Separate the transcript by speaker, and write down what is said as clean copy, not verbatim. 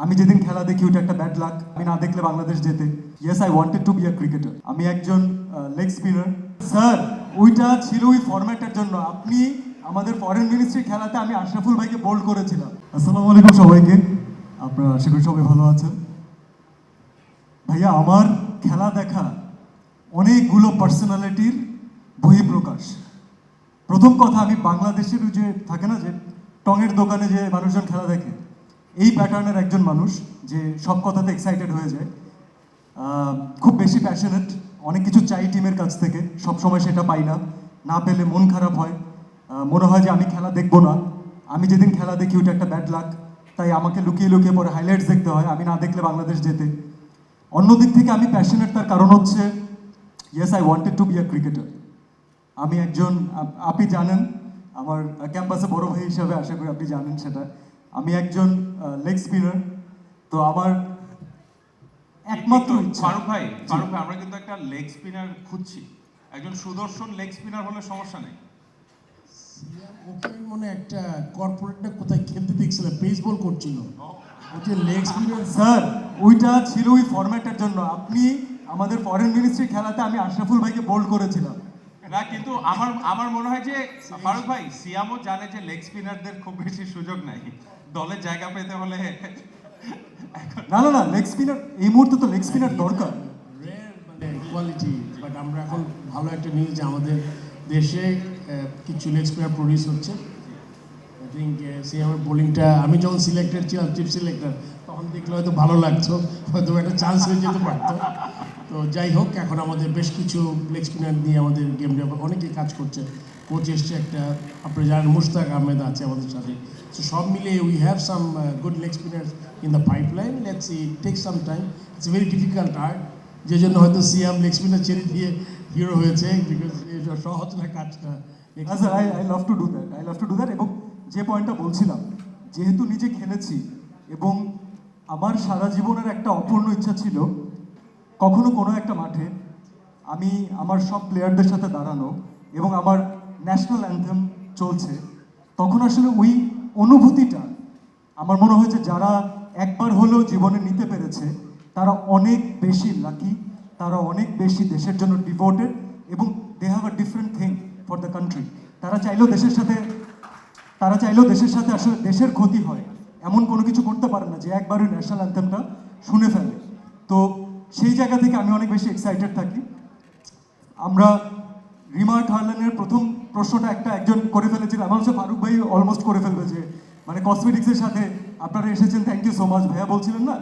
Speaker 1: আমি যেদিন খেলা দেখি ওটা একটা ব্যাড লাক। আমি না দেখলে বাংলাদেশ যেতে। Yes, I wanted to be a cricketer. আমি একজন লেগ স্পিনার। স্যার, ওইটা ছিল ওই ফরম্যাটের জন্য। আপনি আমাদের ফরেন মিনিস্ট্রি খেলাতে আমি আশরাফুল ভাইকে বোল্ড করেছিলাম। আসসালামু আলাইকুম সবাইকে। আপনারা আশা করি সবাই ভালো আছেন। ভাইয়া, আমার খেলা দেখা অনেকগুলো পার্সোনালিটির বহিঃপ্রকাশ। প্রথম কথা, আমি বাংলাদেশের ওই যে থাকে না যে টঙের দোকানে যে মানুষজন খেলা দেখে, এই প্যাটার্নের একজন মানুষ যে সব কথাতে এক্সাইটেড হয়ে যায়, খুব বেশি প্যাশনেট, অনেক কিছু চাই টিমের কাছ থেকে, সব সময় সেটা পাই না, না পেলে মন খারাপ হয়, মনে হয় যে আমি খেলা দেখবো না। আমি যেদিন খেলা দেখি ওটা একটা ব্যাড লাক, তাই আমাকে লুকিয়ে লুকিয়ে পরে হাইলাইটস দেখতে হয়, আমি না দেখলে বাংলাদেশ যেতে। অন্যদিক থেকে আমি প্যাশনেট, তার কারণ হচ্ছে yes, I wanted to be a cricketer. আমি একজন, আপনি জানেন আমার ক্যাম্পাসে বড় ভাই হিসাবে, আশা করি আপনি জানেন সেটা। আমি একজন লেগ স্পিনার। তো আমার একমাত্র ইচ্ছা।
Speaker 2: ফারুক ভাই, আমরা কিন্তু একটা লেগ স্পিনার খুঁজছি। একজন সুদর্শন লেগ স্পিনার হলে সমস্যা নেই।
Speaker 3: ওকে আমি মনে হয় একটা কর্পোরেটটা কোথায় খেলতে দেখছিলাম, বেসবল করছিল। ওই যে লেগ স্পিনার
Speaker 1: স্যার, ওইটা ছিল ওই ফরম্যাটের জন্য। আপনি আমাদের ফরেন মিনিস্ট্রি খেলাতে আমি আশরাফুল ভাইকে বোল্ড করেছিলাম।
Speaker 2: না, কিন্তু আমার মনে হয় যে ফারুক ভাই, সিয়ামও জানে যে লেগ স্পিনারদের খুব বেশি সুযোগ নাই দলে জায়গা পেতে হলে।
Speaker 1: না না না, লেগ স্পিনার এই মুহূর্তে তো লেগ স্পিনার দরকার।
Speaker 3: রেয়ার মানে কোয়ালিটি, বাট আমরা এখন ভালো একটা নিউজ যে আমাদের দেশে কিছু লেগ স্পিনার প্রডিউস হচ্ছে। আই থিঙ্ক সেই আমার বোলিংটা আমি যখন সিলেক্টেড ছিলাম, চিফ সিলেক্টর, তখন দেখলে হয়তো ভালো লাগতো, হয়তো একটা চান্স হয়ে যেতে পারতো। তো যাই হোক, এখন আমাদের বেশ কিছু লেগ স্পিনার নিয়ে আমাদের গেম ডেভেলপ অনেকে কাজ করছে। কোচ এসছে একটা, আপনি জানেন মুশতাক আহমেদ আছে আমাদের সাথে। সো সব মিলিয়ে we have some good leg spinner in the pipeline. Let's see, take some time, it's very difficult art. যে জন্য হয়তো সিয়াম লেগ স্পিনার ছেড়ে দিয়ে হিরো হয়েছে, বিকজ এটা সহজ না কাজটা।
Speaker 1: Sir, I love to do that, I love to do that. এবং যে পয়েন্টটা বলছিলাম, যেহেতু নিজে খেলেছি এবং আমার সারা জীবনের একটা অপূর্ণ ইচ্ছা ছিল কখনো কোনো একটা মাঠে আমি আমার সব প্লেয়ারদের সাথে দাঁড়ানো, এবং আমার ন্যাশনাল অ্যান্থেম চলছে, তখন আসলে ওই অনুভূতিটা আমার মনে হয় যে যারা একবার হলেও জীবনে নিতে পেরেছে তারা অনেক বেশি লাকি, তারা অনেক বেশি দেশের জন্য ডিভোটেড, এবং they have a different thing for the country. তারা চাইলেও দেশের সাথে আসলে দেশের ক্ষতি হয় এমন কোনো কিছু করতে পারে না যে একবার ওই ন্যাশনাল অ্যান্থেমটা শুনে ফেলে। তো সেই জায়গা থেকে আমি অনেক বেশি এক্সাইটেড থাকি। আমরা রিমার্ক হারল্যান্ডের প্রথম প্রশ্নটা একজন করে ফেলেছিলাম, আমার হচ্ছে ফারুক ভাই অলমোস্ট করে ফেলবে, যে মানে কসমেটিক্সের সাথে আপনারা এসেছেন, থ্যাংক ইউ সো মাচ ভাইয়া বলছিলেন না।